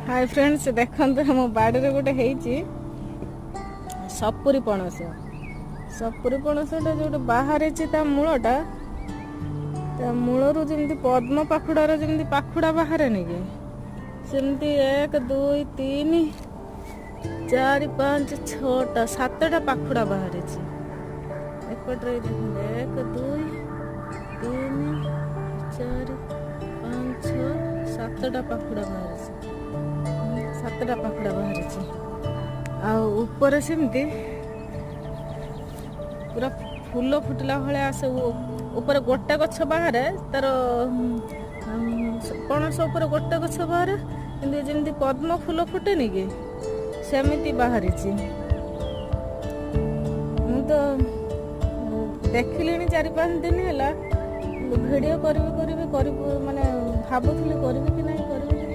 hi friends देखते मो बाड़ी रे गोटे हेची सपुरी पणस जो बाहर मूलटा मूलरू जमी पद्म पाखुड़ार जमी पाखुड़ा बाहर नहीं सेमती 1 2 3 4 5 6टा 7टा पाखुड़ा बाहर एपटे 1 2 3 4 5 6 7टा पाखुड़ा बाहर 7टा पाखुड़ा बाहर आपर सेमती पूरा फूल फुटला भाया आसे ऊपर गोटे गछ बाहर तार पणस ऊपर गोटे गछ बाहर कि जमी पद्म फूल फुटेनि कि सेमती बाहरी मु तो देखिली 4-5 दिन है वीडियो करी माने भावुली करी कि ना